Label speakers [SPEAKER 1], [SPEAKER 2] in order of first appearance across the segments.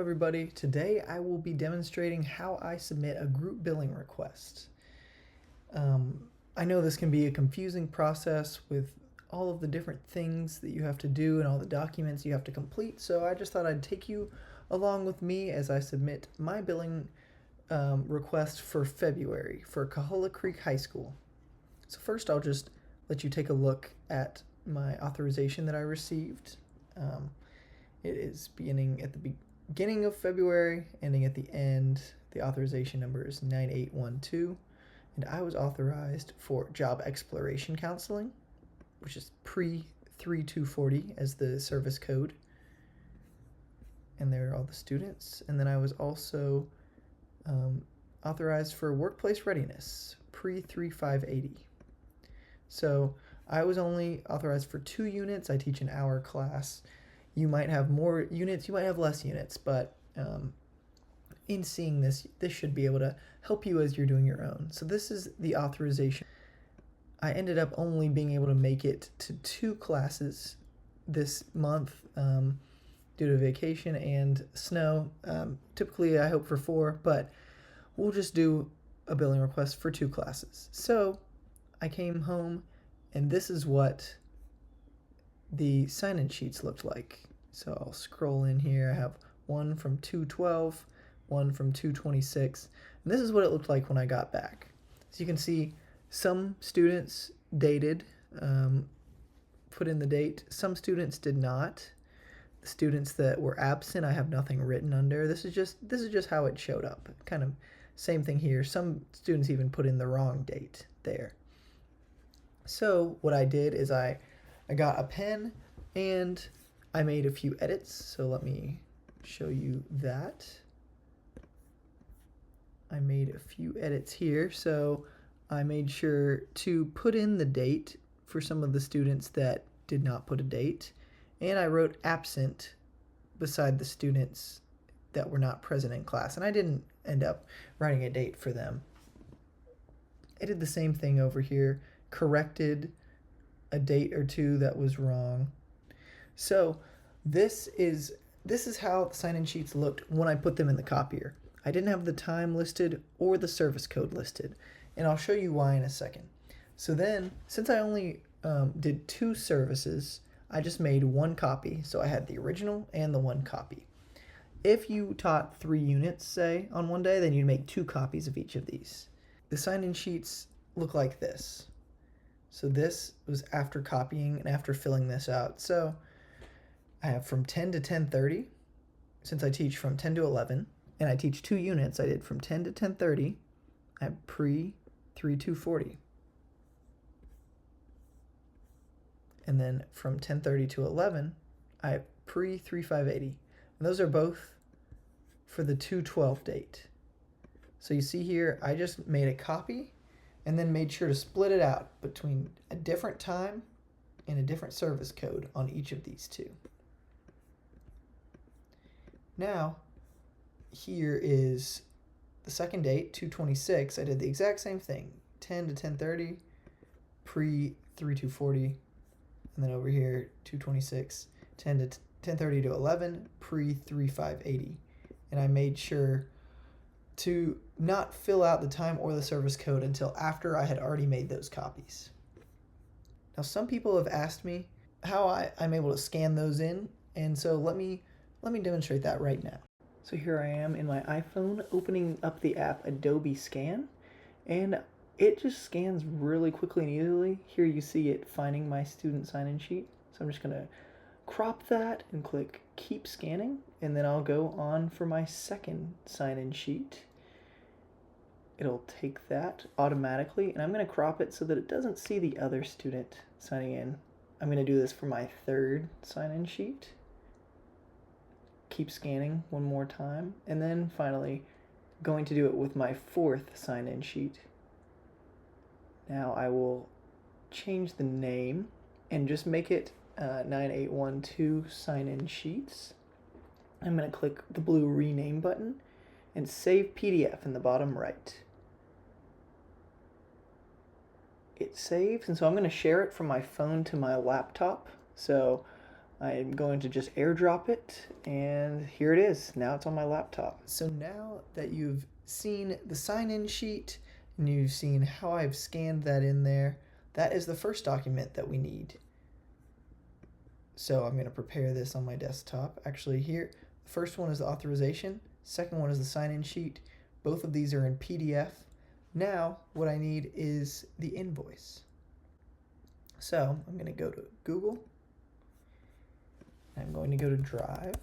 [SPEAKER 1] Everybody, today I will be demonstrating how I submit a group billing request. I know this can be a confusing process with all of the different things that you have to do and all the documents you have to complete, so I just thought I'd take you along with me as I submit my billing request for February for Coahulla Creek High School. So first I'll just let you take a look at my authorization that I received. It is beginning at the beginning of February, ending at the end. The authorization number is 9812, and I was authorized for job exploration counseling, which is pre-3240 as the service code. And there are all the students. And then I was also authorized for workplace readiness, pre-3580. So I was only authorized for 2 units. I teach an hour class. You might have more units, you might have less units, but in seeing this should be able to help you as you're doing your own. So this is the authorization. I ended up only being able to make it to 2 classes this month due to vacation and snow. Typically I hope for 4, but we'll just do a billing request for 2 classes. So I came home and this is what the sign-in sheets looked like. So I'll scroll in here. I have one from 212, one from 226, and this is what it looked like when I got back. So you can see some students dated, put in the date. Some students did not. The students that were absent, I have nothing written under. This is just how it showed up. Kind of same thing here. Some students even put in the wrong date there. So what I did is I got a pen and I made a few edits. So let me show you that. I made a few edits here. So I made sure to put in the date for some of the students that did not put a date. And I wrote absent beside the students that were not present in class. And I didn't end up writing a date for them. I did the same thing over here, corrected a date or 2 that was wrong. So this is how the sign-in sheets looked when I put them in the copier. I didn't have the time listed or the service code listed, and I'll show you why in a second. So then, since I only did 2 services, I just made 1 copy. So I had the original and the 1 copy. If you taught 3 units, say, on one day, then you'd make 2 copies of each of these. The sign-in sheets look like this. So this was after copying and after filling this out. So I have from 10 to 10:30, since I teach from 10 to 11, and I teach 2 units. I did from 10 to 10:30. I have pre-3240. And then from 10:30 to 11, I have pre-3580. And those are both for the 212 date. So you see here, I just made a copy and then made sure to split it out between a different time and a different service code on each of these 2. Now, here is the second date, 226. I did the exact same thing, 10 to 10:30, pre-3240, and then over here, 226, 10 to 10:30 to 11, pre-3580. And I made sure to not fill out the time or the service code until after I had already made those copies. Now some people have asked me how I'm able to scan those in, and so let me demonstrate that right now. So here I am in my iPhone opening up the app Adobe Scan, and it just scans really quickly and easily. Here you see it finding my student sign-in sheet. So I'm just going to crop that and click Keep Scanning, and then I'll go on for my second sign-in sheet. It'll take that automatically, and I'm going to crop it so that it doesn't see the other student signing in. I'm going to do this for my third sign-in sheet. Keep scanning one more time, and then finally going to do it with my fourth sign-in sheet. Now I will change the name and just make it 9812 sign-in sheets. I'm going to click the blue rename button and save PDF in the bottom right. It saves, and so I'm going to share it from my phone to my laptop. So I am going to just airdrop it, and here it is. Now it's on my laptop. So now that you've seen the sign-in sheet and you've seen how I've scanned that in there, that is the first document that we need. So I'm going to prepare this on my desktop. Actually, here, the first one is the authorization. Second one is the sign-in sheet. Both of these are in PDF. Now, what I need is the invoice. So I'm going to go to Google. I'm going to go to Drive.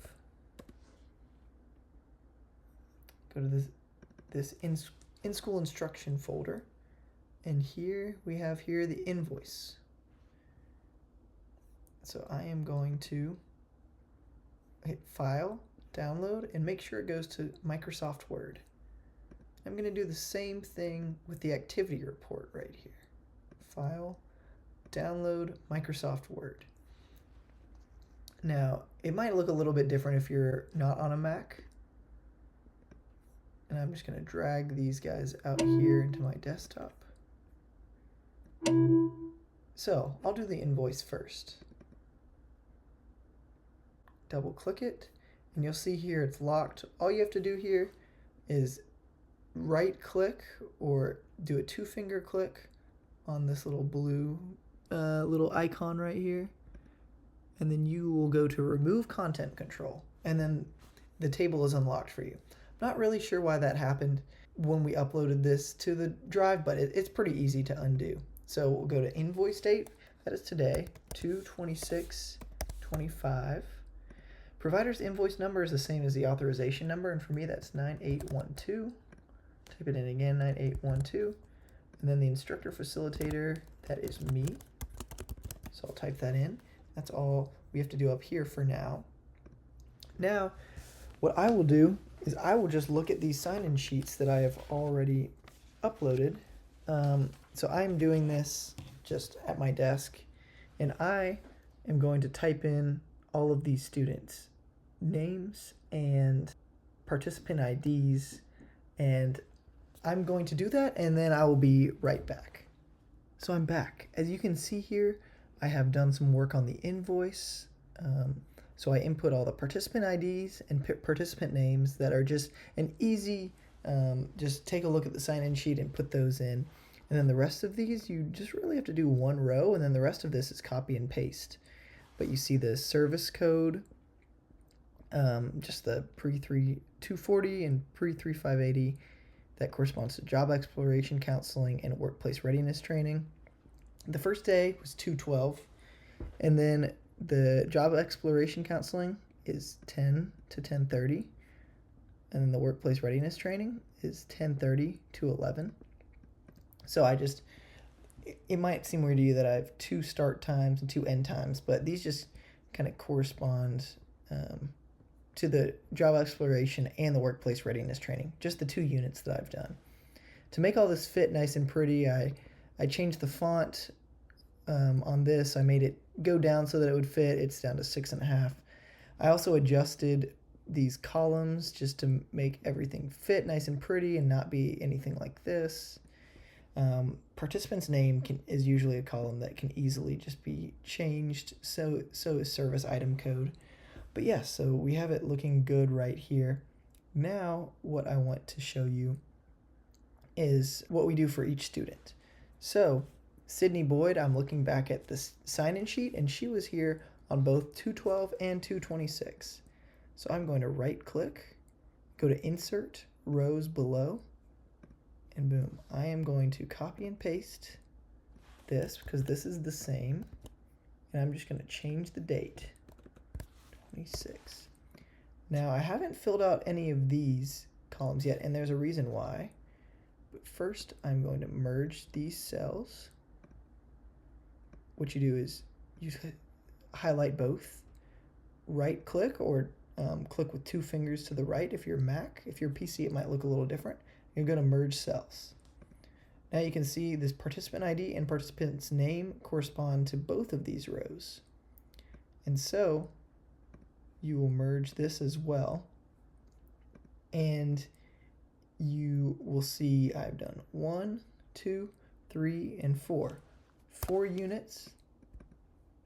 [SPEAKER 1] Go to this in-school instruction folder. And here we have the invoice. So I am going to hit File, Download, and make sure it goes to Microsoft Word. I'm going to do the same thing with the activity report right here. File, Download, Microsoft Word. Now, it might look a little bit different if you're not on a Mac. And I'm just going to drag these guys out here into my desktop. So I'll do the invoice first. Double click it, and you'll see here it's locked. All you have to do here is right click or do a 2-finger click on this little blue little icon right here, and then you will go to remove content control, and then the table is unlocked for you. I'm not really sure why that happened when we uploaded this to the drive, but it's pretty easy to undo. So we'll go to invoice date, that is today, 2/26/25. Provider's invoice number is the same as the authorization number, and for me that's 9812. Type it in again, 9812. And then the instructor facilitator, that is me. So I'll type that in. That's all we have to do up here for now. Now, what I will do is I will just look at these sign-in sheets that I have already uploaded. So I'm doing this just at my desk, and I am going to type in all of these students' names and participant IDs, and I'm going to do that, and then I will be right back. So I'm back. As you can see here, I have done some work on the invoice. So I input all the participant IDs and participant names that are just an easy, just take a look at the sign-in sheet and put those in. And then the rest of these, you just really have to do one row, and then the rest of this is copy and paste. But you see the service code, just the pre-240 and pre-3580, that corresponds to job exploration counseling and workplace readiness training. The first day was 212, and then the job exploration counseling is 10 to 10:30, and then the workplace readiness training is 10:30 to 11. So it might seem weird to you that I have 2 start times and 2 end times, but these just kind of correspond to the job exploration and the workplace readiness training, just the 2 units that I've done. To make all this fit nice and pretty, I changed the font on this. I made it go down so that it would fit. It's down to 6.5. I also adjusted these columns just to make everything fit nice and pretty and not be anything like this. Participant's name is usually a column that can easily just be changed, so is service item code. But yes, so we have it looking good right here. Now what I want to show you is what we do for each student. So Sydney Boyd, I'm looking back at this sign-in sheet, and she was here on both 212 and 226. So I'm going to right click, go to insert rows below, and boom, I am going to copy and paste this because this is the same, and I'm just going to change the date, 26. Now I haven't filled out any of these columns yet, and there's a reason why. But first I'm going to merge these cells. What you do is you highlight both, right click, or click with 2 fingers to the right if you're Mac. If you're PC, it might look a little different. You're going to merge cells. Now you can see this participant ID and participant's name correspond to both of these rows. And so you will merge this as well. And you will see I've done 1, 2, 3, and 4. 4 units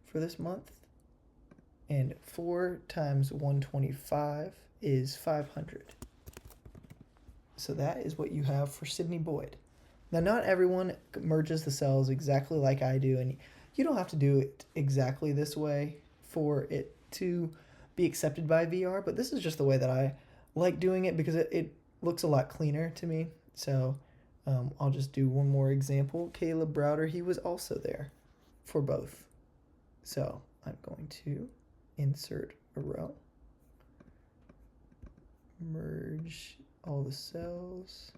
[SPEAKER 1] for this month. And 4 times 125 is 500. So that is what you have for Sydney Boyd. Now, not everyone merges the cells exactly like I do, and you don't have to do it exactly this way for it to be accepted by VR, but this is just the way that I like doing it because it looks a lot cleaner to me. So I'll just do one more example. Caleb Browder, he was also there for both. So I'm going to insert a row, merge all the cells,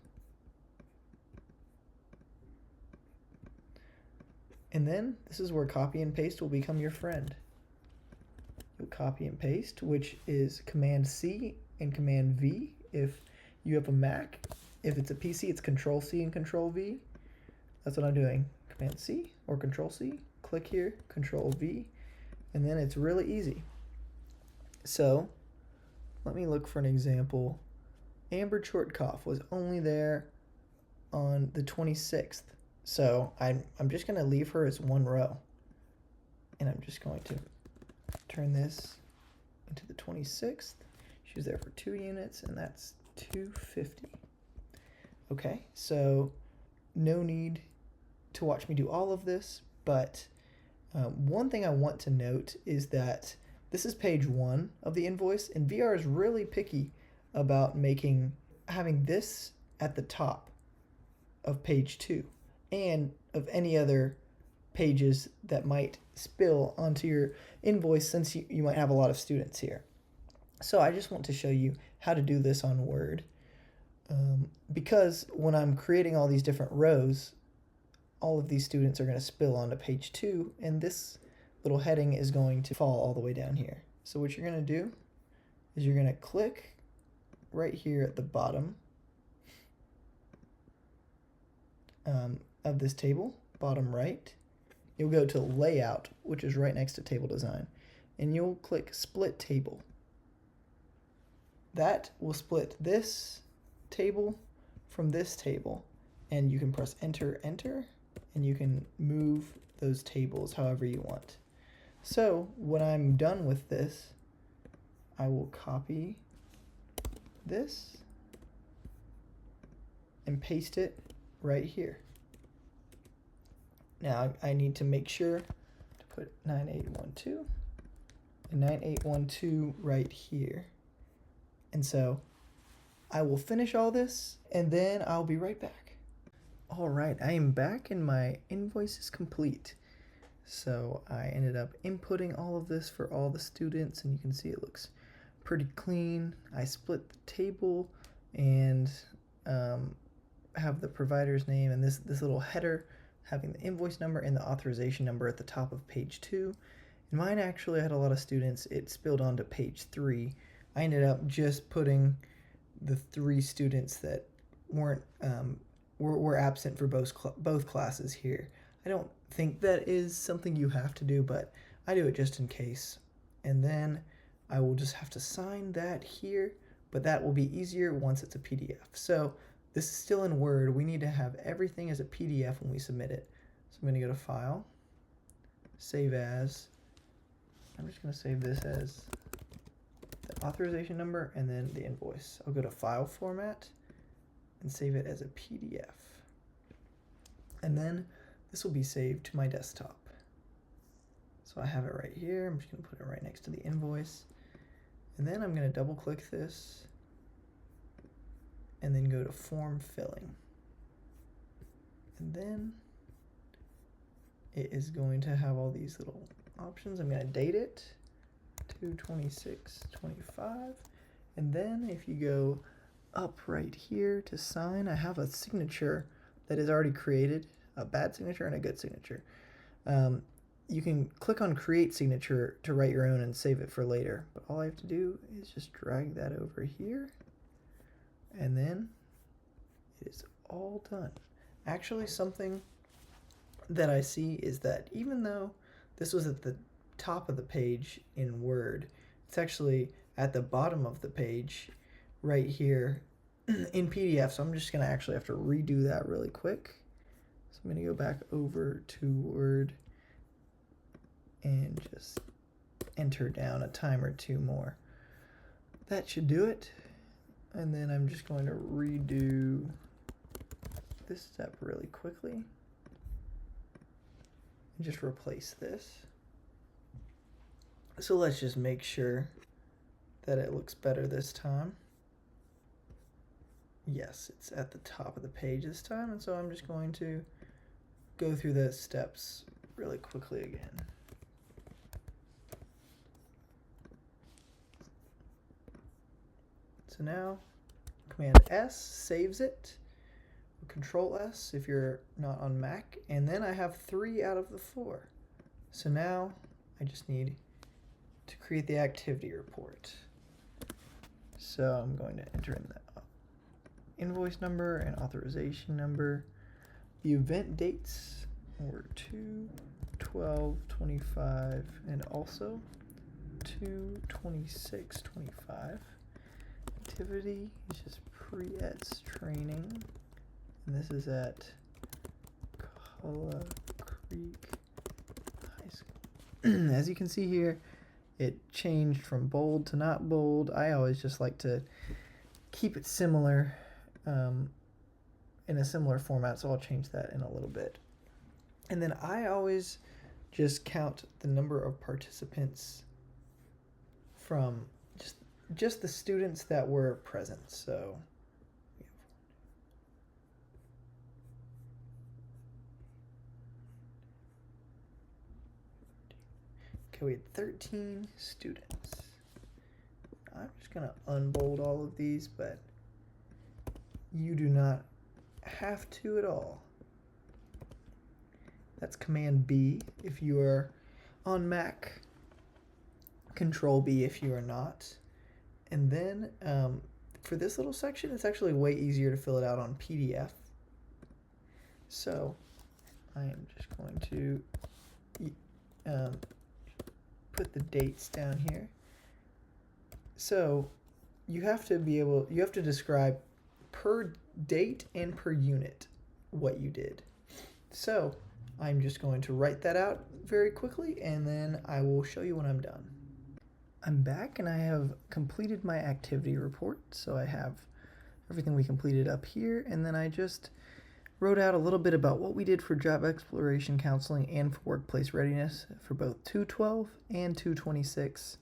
[SPEAKER 1] and then this is where copy and paste will become your friend. You'll copy and paste, which is Command C and Command V if you have a Mac. If it's a PC, it's Control C and Control V. That's what I'm doing. Command C or Control C, click here, Control V, and then it's really easy. So let me look for an example. Amber Chortkoff was only there on the 26th. So I'm just going to leave her as one row. And I'm just going to turn this into the 26th. She was there for 2 units, and that's 250. Okay, so no need to watch me do all of this, but one thing I want to note is that this is page 1 of the invoice, and VR is really picky about having this at the top of page 2 and of any other pages that might spill onto your invoice since you might have a lot of students here. So I just want to show you how to do this on Word because when I'm creating all these different rows, all of these students are going to spill onto page 2, and this little heading is going to fall all the way down here. So what you're going to do is you're going to click right here at the bottom of this table, bottom right. You'll go to Layout, which is right next to Table Design, and you'll click Split Table. That will split this table from this table, and you can press Enter, Enter, and you can move those tables however you want. So when I'm done with this, I will copy this and paste it right here. Now I need to make sure to put 9812 and 9812 right here. And so I will finish all this and then I'll be right back. All right, I am back and my invoice is complete. So I ended up inputting all of this for all the students, and you can see it looks pretty clean. I split the table and have the provider's name and this little header having the invoice number and the authorization number at the top of page 2. And mine actually had a lot of students. It spilled onto page 3. I ended up just putting the 3 students that weren't were absent for both classes here. I don't think that is something you have to do, but I do it just in case. And then I will just have to sign that here, but that will be easier once it's a PDF. So this is still in Word. We need to have everything as a PDF when we submit it. So I'm going to go to File, Save As. I'm just going to save this as the authorization number and then the invoice. I'll go to File Format and save it as a PDF. And then this will be saved to my desktop. So I have it right here. I'm just going to put it right next to the invoice. And then I'm going to double click this and then go to Form Filling. And then it is going to have all these little options. I'm going to date it to 26/25. And then if you go up right here to sign, I have a signature that is already created, a bad signature and a good signature. You can click on Create Signature to write your own and save it for later. But all I have to do is just drag that over here, and then it is all done. Actually, something that I see is that even though this was at the top of the page in Word, it's actually at the bottom of the page right here in PDF. So I'm just going to actually have to redo that really quick. So I'm going to go back over to Word and just enter down a time or two more. That should do it. And then I'm just going to redo this step really quickly. And just replace this. So let's just make sure that it looks better this time. Yes, it's at the top of the page this time, and so I'm just going to go through the steps really quickly again. So now Command S saves it, Control S if you're not on Mac, and then I have 3 out of the 4. So now I just need to create the activity report. So I'm going to enter in the invoice number and authorization number. The event dates were 2/12/25 and also 2/26/25. Activity is just pre-ets training, and this is at Colla Creek High School. As you can see here, it changed from bold to not bold. I always just like to keep it similar, in a similar format, so I'll change that in a little bit. And then I always just count the number of participants from just the students that were present. So okay, we had 13 students. I'm just gonna unbold all of these, but you do not have to at all. That's Command B if you are on Mac, Control B if you are not. And then for this little section, it's actually way easier to fill it out on PDF. So I am just going to put the dates down here. So you have to describe per date and per unit what you did. So I'm just going to write that out very quickly, and then I will show you when I'm done. I'm back and I have completed my activity report. So I have everything we completed up here, and then I just wrote out a little bit about what we did for job exploration counseling and for workplace readiness for both 2/12 and 2/26.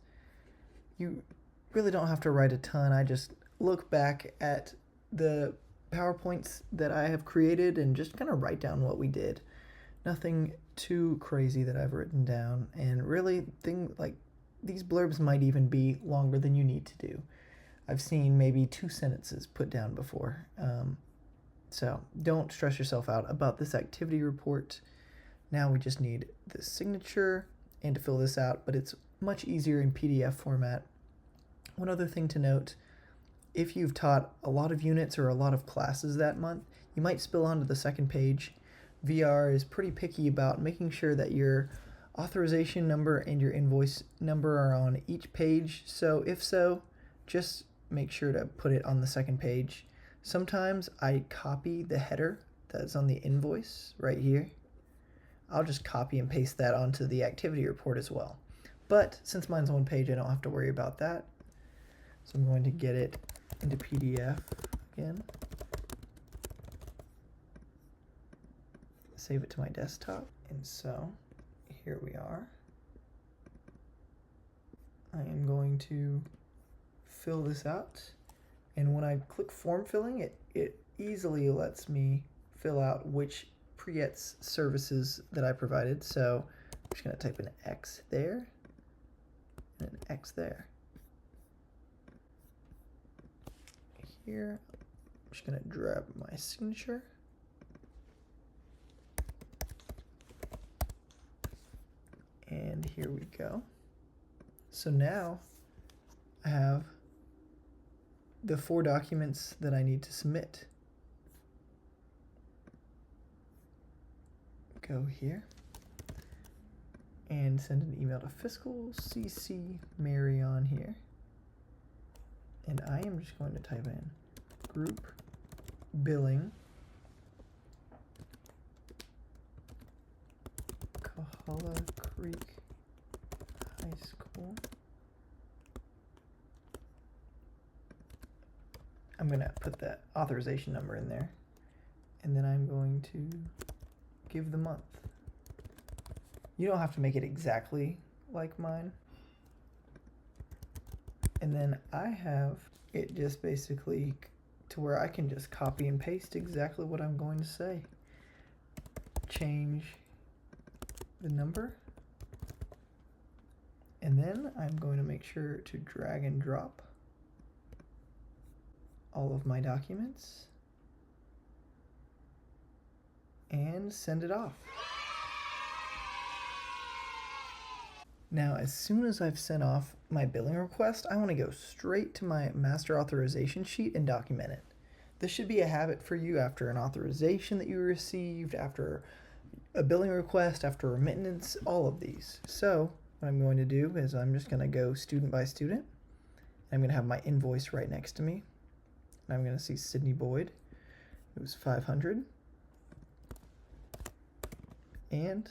[SPEAKER 1] You really don't have to write a ton. I just look back at the PowerPoints that I have created and just kind of write down what we did. Nothing too crazy that I've written down, and really things like these blurbs might even be longer than you need to do. I've seen maybe 2 sentences put down before. So don't stress yourself out about this activity report. Now we just need the signature and to fill this out, but it's much easier in PDF format. One other thing to note, if you've taught a lot of units or a lot of classes that month, you might spill onto the second page. VR is pretty picky about making sure that your authorization number and your invoice number are on each page. So if so, just make sure to put it on the second page. Sometimes I copy the header that's on the invoice right here. I'll just copy and paste that onto the activity report as well. But since mine's one page, I don't have to worry about that. So I'm going to get it into PDF again. Save it to my desktop. And so here we are. I am going to fill this out. And when I click form filling, it easily lets me fill out which pre-ets services that I provided. So I'm just going to type an X there and an X there. Here, I'm just going to grab my signature. And here we go. So now I have the 4 documents that I need to submit. Go here and send an email to Fiscal, CC Mary on here. And I am just going to type in group billing Colla Creek high school. I'm going to put that authorization number in there, and then I'm going to give the month. You don't have to make it exactly like mine. And then I have it just basically to where I can just copy and paste exactly what I'm going to say. Change the number. And then I'm going to make sure to drag and drop all of my documents and send it off. Now, as soon as I've sent off my billing request, I want to go straight to my master authorization sheet and document it. This should be a habit for you after an authorization that you received, after a billing request, after remittance, all of these. So what I'm going to do is I'm just going to go student by student. I'm going to have my invoice right next to me. And I'm going to see Sydney Boyd. It was $500. And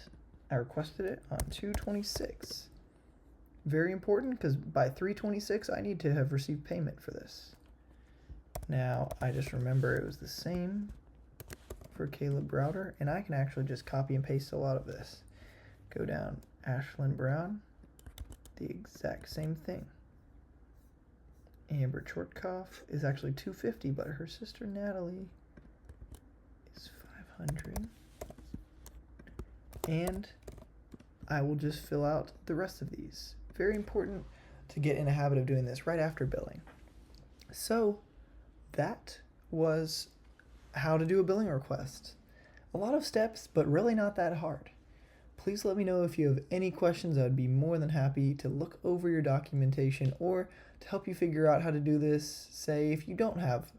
[SPEAKER 1] I requested it on 2/26. Very important, because by 3/26 I need to have received payment for this. Now I just remember it was the same for Caleb Browder, and I can actually just copy and paste a lot of this. Go down Ashlyn Brown, the exact same thing. Amber Chortkoff is actually $250, but her sister Natalie is $500. And I will just fill out the rest of these. Very important to get in a habit of doing this right after billing. So that was how to do a billing request. A lot of steps, but really not that hard. Please let me know if you have any questions. I would be more than happy to look over your documentation or to help you figure out how to do this, say if you don't have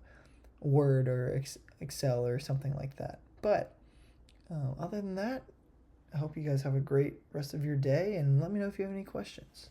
[SPEAKER 1] Word or Excel or something like that. But other than that, I hope you guys have a great rest of your day, and let me know if you have any questions.